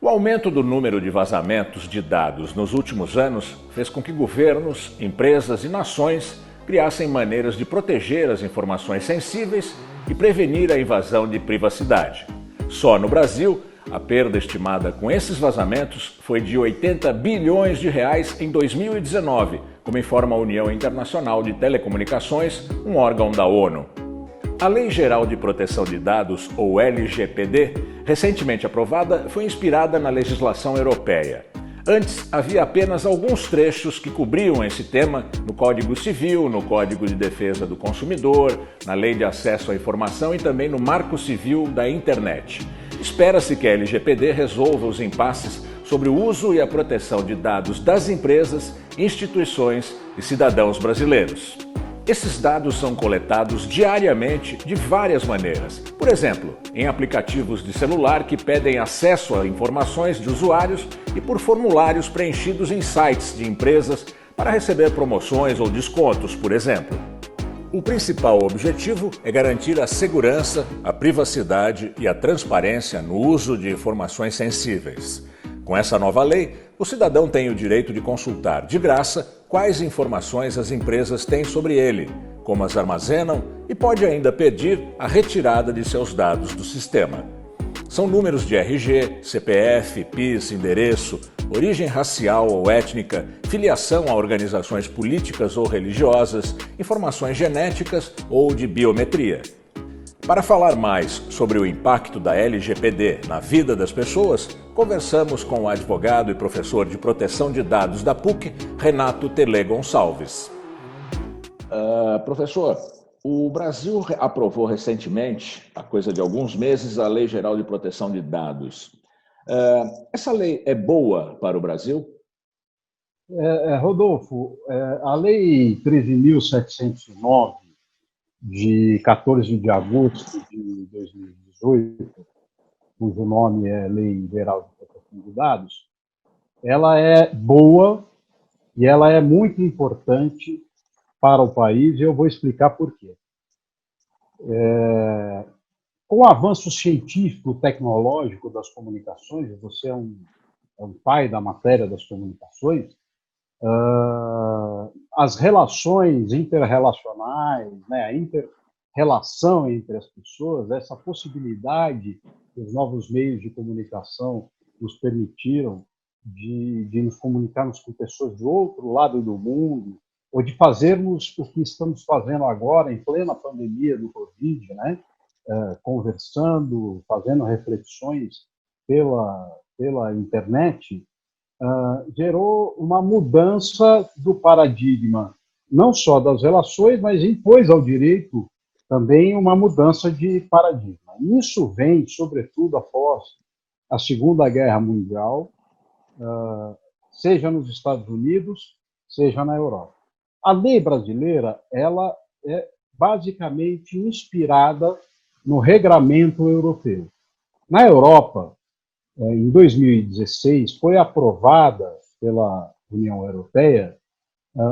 O aumento do número de vazamentos de dados nos últimos anos fez com que governos, empresas e nações criassem maneiras de proteger as informações sensíveis e prevenir a invasão de privacidade. Só no Brasil, a perda estimada com esses vazamentos foi de 80 bilhões de reais em 2019, como informa a União Internacional de Telecomunicações, um órgão da ONU. A Lei Geral de Proteção de Dados, ou LGPD, recentemente aprovada, foi inspirada na legislação europeia. Antes, havia apenas alguns trechos que cobriam esse tema no Código Civil, no Código de Defesa do Consumidor, na Lei de Acesso à Informação e também no Marco Civil da Internet. Espera-se que a LGPD resolva os impasses sobre o uso e a proteção de dados das empresas, instituições e cidadãos brasileiros. Esses dados são coletados diariamente de várias maneiras. Por exemplo, em aplicativos de celular que pedem acesso a informações de usuários e por formulários preenchidos em sites de empresas para receber promoções ou descontos, por exemplo. O principal objetivo é garantir a segurança, a privacidade e a transparência no uso de informações sensíveis. Com essa nova lei, o cidadão tem o direito de consultar de graça quais informações as empresas têm sobre ele, como as armazenam e pode ainda pedir a retirada de seus dados do sistema. São números de RG, CPF, PIS, endereço, origem racial ou étnica, filiação a organizações políticas ou religiosas, informações genéticas ou de biometria. Para falar mais sobre o impacto da LGPD na vida das pessoas, conversamos com o advogado e professor de proteção de dados da PUC, Renato Telê Gonçalves. Professor, o Brasil aprovou recentemente, há coisa de alguns meses, a Lei Geral de Proteção de Dados. Essa lei é boa para o Brasil? Rodolfo, a Lei 13.709, de 14 de agosto de 2018, cujo nome é Lei Geral de Proteção de Dados, ela é boa e ela é muito importante para o país, e eu vou explicar por quê. Com o avanço científico, tecnológico das comunicações, você é um pai da matéria das comunicações, as relações interrelacionais, né, a inter-relação entre as pessoas, essa possibilidade que os novos meios de comunicação nos permitiram de nos comunicarmos com pessoas do outro lado do mundo, ou de fazermos o que estamos fazendo agora, em plena pandemia do Covid, né, conversando, fazendo reflexões pela internet, gerou uma mudança do paradigma, não só das relações, mas impôs ao direito também uma mudança de paradigma. Isso vem, sobretudo, após a Segunda Guerra Mundial, seja nos Estados Unidos, seja na Europa. A lei brasileira, ela é basicamente inspirada no regramento europeu. Na Europa, em 2016, foi aprovada pela União Europeia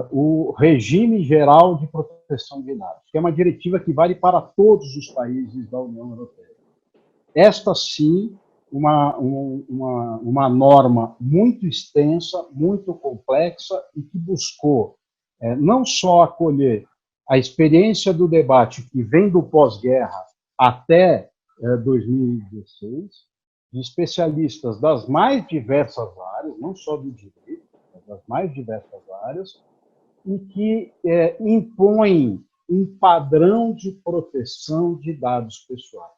o Regime Geral de Proteção de Dados, que é uma diretiva que vale para todos os países da União Europeia. Esta, sim, uma norma muito extensa, muito complexa e que buscou não só acolher a experiência do debate que vem do pós-guerra até 2016, de especialistas das mais diversas áreas, não só do direito, mas das mais diversas áreas, e que impõem um padrão de proteção de dados pessoais.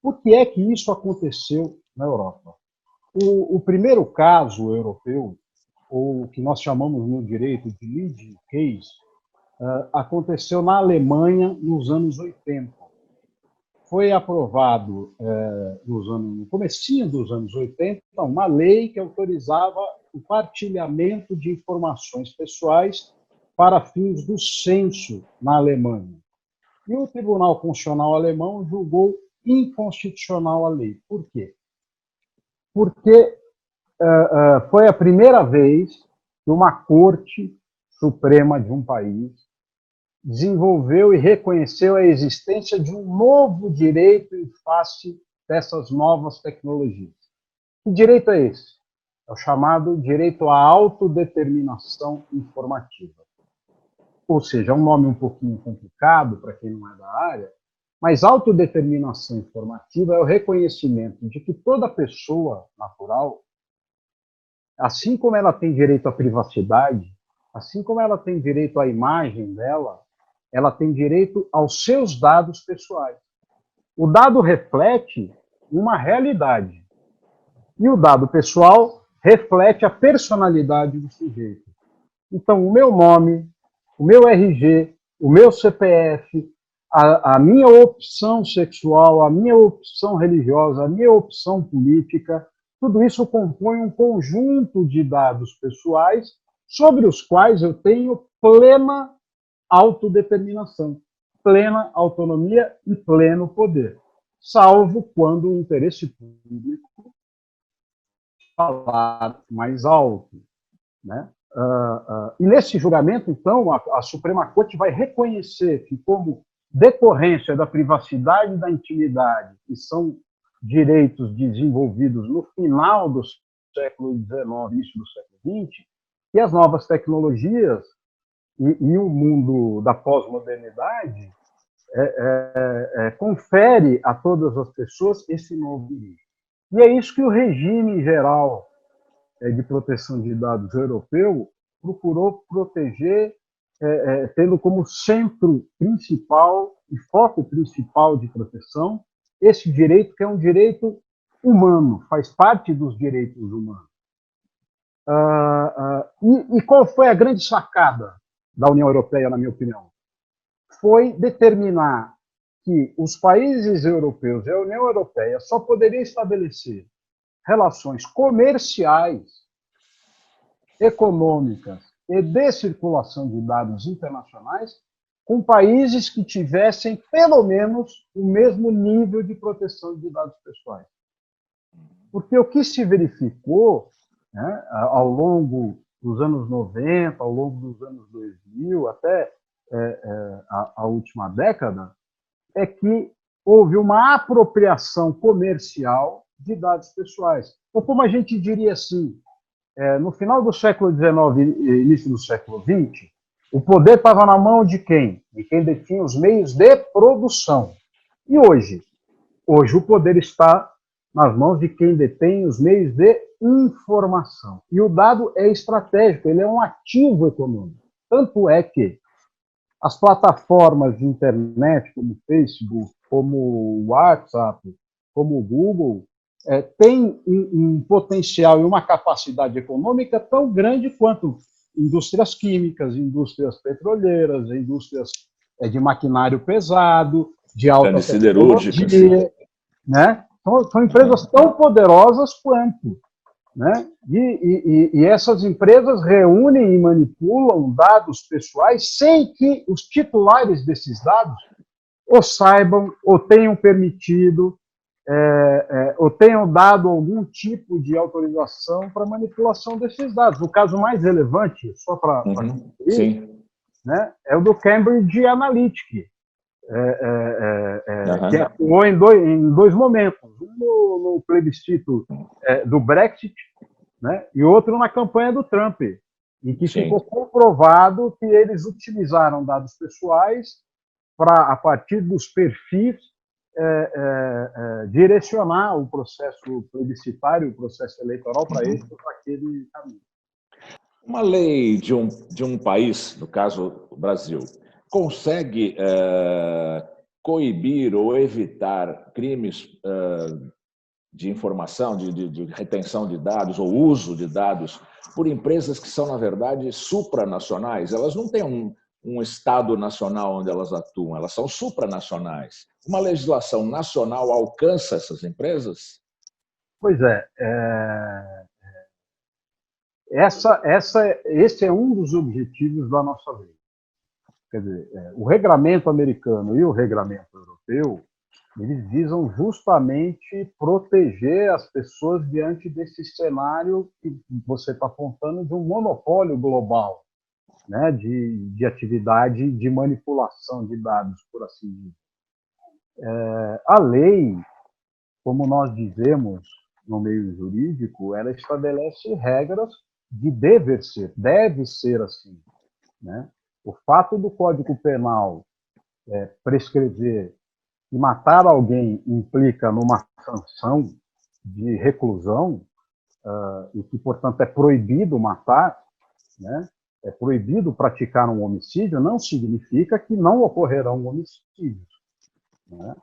Por que é que isso aconteceu na Europa? O primeiro caso europeu, ou o que nós chamamos no direito de leading case, aconteceu na Alemanha nos anos 80. Foi aprovado no comecinho dos anos 80 uma lei que autorizava o partilhamento de informações pessoais para fins do censo na Alemanha. E o Tribunal Constitucional alemão julgou inconstitucional a lei. Por quê? Porque foi a primeira vez que uma Corte Suprema de um país desenvolveu e reconheceu a existência de um novo direito em face dessas novas tecnologias. Que direito é esse? É o chamado direito à autodeterminação informativa. Ou seja, é um nome um pouquinho complicado para quem não é da área, mas autodeterminação informativa é o reconhecimento de que toda pessoa natural, assim como ela tem direito à privacidade, assim como ela tem direito à imagem dela, ela tem direito aos seus dados pessoais. O dado reflete uma realidade. E o dado pessoal reflete a personalidade do sujeito. Então, o meu nome, o meu RG, o meu CPF, a minha opção sexual, a minha opção religiosa, a minha opção política, tudo isso compõe um conjunto de dados pessoais sobre os quais eu tenho plena autodeterminação, plena autonomia e pleno poder, salvo quando o interesse público falar mais alto, né? E nesse julgamento, então, a Suprema Corte vai reconhecer que, como decorrência da privacidade e da intimidade, que são direitos desenvolvidos no final do século XIX, início do século XX, e as novas tecnologias e o mundo da pós-modernidade confere a todas as pessoas esse novo direito. E é isso que o regime geral de proteção de dados europeu procurou proteger, tendo como centro principal e foco principal de proteção esse direito, que é um direito humano, faz parte dos direitos humanos. E qual foi a grande sacada da União Europeia, na minha opinião? Foi determinar que os países europeus e a União Europeia só poderiam estabelecer relações comerciais, econômicas e de circulação de dados internacionais com países que tivessem, pelo menos, o mesmo nível de proteção de dados pessoais. Porque o que se verificou, né, ao longo dos anos 90, ao longo dos anos 2000, até a última década, é que houve uma apropriação comercial de dados pessoais. Ou como a gente diria assim, no final do século XIX e início do século XX, o poder estava na mão de quem? De quem detinha os meios de produção. E hoje? Hoje o poder está nas mãos de quem detém os meios de informação. E o dado é estratégico, ele é um ativo econômico. Tanto é que as plataformas de internet, como o Facebook, como o WhatsApp, como o Google, têm um potencial e uma capacidade econômica tão grande quanto indústrias químicas, indústrias petroleiras, indústrias de maquinário pesado, de alta tecnologia, né? São empresas tão poderosas quanto, né? E essas empresas reúnem e manipulam dados pessoais sem que os titulares desses dados ou saibam, ou tenham permitido, ou tenham dado algum tipo de autorização para manipulação desses dados. O caso mais relevante, só para concluir, né, é o do Cambridge Analytica, que atuou em dois momentos, um no plebiscito do Brexit, né, e outro na campanha do Trump, em que ficou comprovado que eles utilizaram dados pessoais para, a partir dos perfis, direcionar o processo plebiscitário, o processo eleitoral para eles, para aquele caminho. Uma lei de um país, no caso o Brasil, consegue coibir ou evitar crimes de informação, de retenção de dados ou uso de dados por empresas que são, na verdade, supranacionais? Elas não têm um Estado nacional onde elas atuam, elas são supranacionais. Uma legislação nacional alcança essas empresas? Pois esse é um dos objetivos da nossa lei. Quer dizer, o regramento americano e o regramento europeu, eles visam justamente proteger as pessoas diante desse cenário que você está apontando de um monopólio global, né, de atividade de manipulação de dados, por assim dizer. A lei, como nós dizemos no meio jurídico, ela estabelece regras de deve ser assim, né? O fato do Código Penal prescrever que matar alguém implica numa sanção de reclusão, e que, portanto, é proibido matar, né? É proibido praticar um homicídio, não significa que não ocorrerão homicídios, né?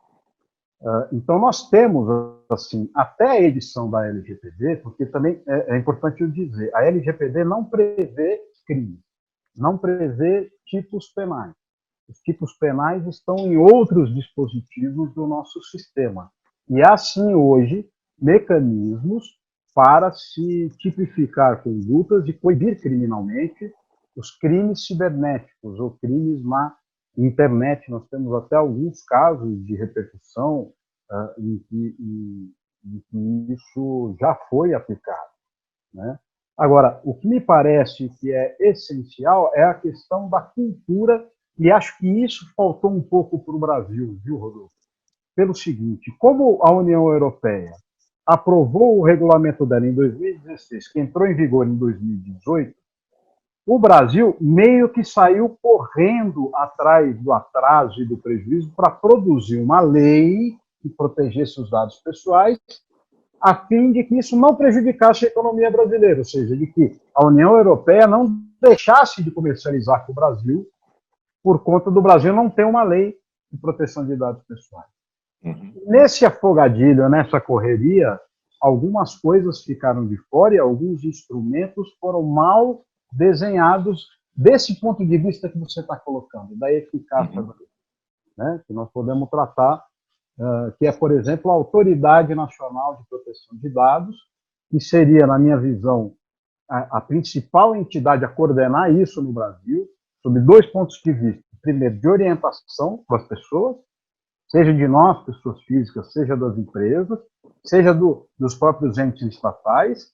Então, nós temos, assim, até a edição da LGPD, porque também é importante eu dizer, a LGPD não prevê crime, não prevê tipos penais. Os tipos penais estão em outros dispositivos do nosso sistema. E há, sim, hoje, mecanismos para se tipificar condutas e coibir criminalmente os crimes cibernéticos ou crimes na internet. Nós temos até alguns casos de repercussão em que isso já foi aplicado, né? Agora, o que me parece que é essencial é a questão da cultura, e acho que isso faltou um pouco para o Brasil, viu, Rodolfo? Pelo seguinte, como a União Europeia aprovou o regulamento dela em 2016, que entrou em vigor em 2018, o Brasil meio que saiu correndo atrás do atraso e do prejuízo para produzir uma lei que protegesse os dados pessoais, a fim de que isso não prejudicasse a economia brasileira, ou seja, de que a União Europeia não deixasse de comercializar com o Brasil por conta do Brasil não ter uma lei de proteção de dados pessoais. Nesse afogadilho, nessa correria, algumas coisas ficaram de fora e alguns instrumentos foram mal desenhados desse ponto de vista que você está colocando, da eficácia, né, que nós podemos tratar, que é, por exemplo, a Autoridade Nacional de Proteção de Dados, que seria, na minha visão, a principal entidade a coordenar isso no Brasil, sob dois pontos de vista. Primeiro, de orientação para as pessoas, seja de nós, pessoas físicas, seja das empresas, seja dos próprios entes estatais,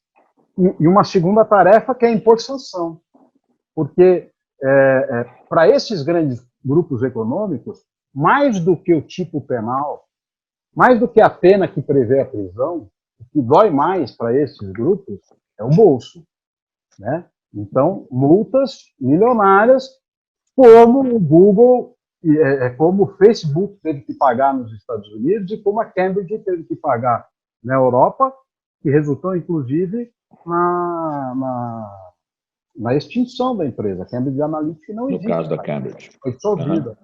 e uma segunda tarefa que é impor sanção. Porque, para esses grandes grupos econômicos, mais do que o tipo penal, mais do que a pena que prevê a prisão, o que dói mais para esses grupos é o bolso, né? Então, multas milionárias, como o Google, como o Facebook teve que pagar nos Estados Unidos e como a Cambridge teve que pagar na Europa, que resultou, inclusive, na extinção da empresa. A Cambridge Analytica não existe. No caso da Cambridge. Foi dissolvida.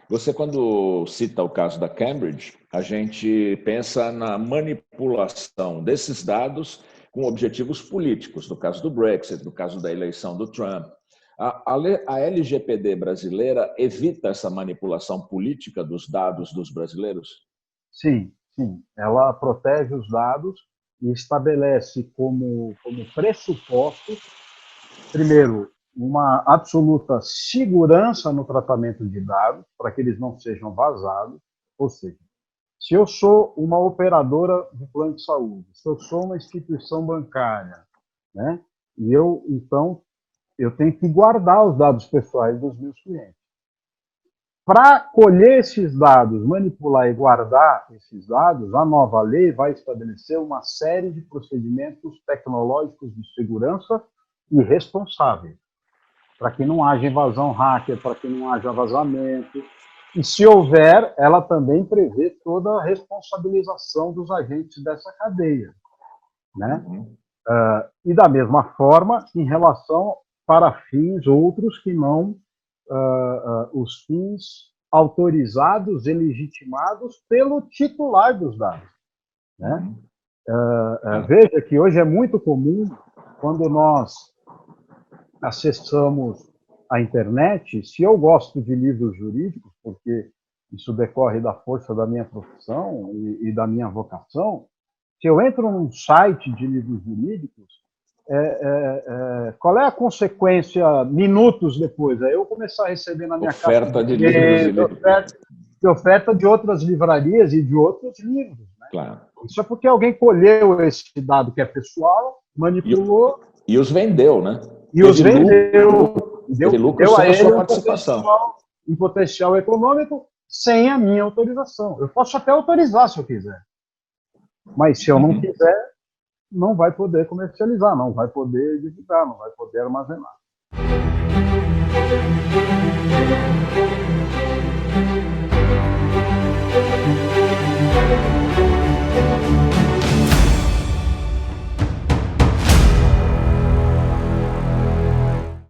Você, quando cita o caso da Cambridge, a gente pensa na manipulação desses dados com objetivos políticos, no caso do Brexit, no caso da eleição do Trump. A LGPD brasileira evita essa manipulação política dos dados dos brasileiros? Sim, sim. Ela protege os dados e estabelece como pressuposto, primeiro, uma absoluta segurança no tratamento de dados, para que eles não sejam vazados. Ou seja, se eu sou uma operadora de plano de saúde, se eu sou uma instituição bancária, né, e então, eu tenho que guardar os dados pessoais dos meus clientes. Para colher esses dados, manipular e guardar esses dados, a nova lei vai estabelecer uma série de procedimentos tecnológicos de segurança e responsáveis, para que não haja invasão hacker, para que não haja vazamento. E, se houver, ela também prevê toda a responsabilização dos agentes dessa cadeia, né? E, da mesma forma, em relação para fins outros que não os fins autorizados e legitimados pelo titular dos dados, né? Veja que hoje é muito comum, quando nós acessamos a internet, se eu gosto de livros jurídicos, porque isso decorre da força da minha profissão e da minha vocação, se eu entro num site de livros jurídicos, qual é a consequência minutos depois? É eu começar a receber na minha oferta de livros oferta de outras livrarias e de outros livros, né? Claro. Isso é porque alguém colheu esse dado que é pessoal, manipulou e os vendeu, né? E os vendeu, deu a ele sua participação. Um potencial econômico sem a minha autorização. Eu posso até autorizar se eu quiser. Mas se eu não quiser, não vai poder comercializar, não vai poder divulgar, não vai poder armazenar.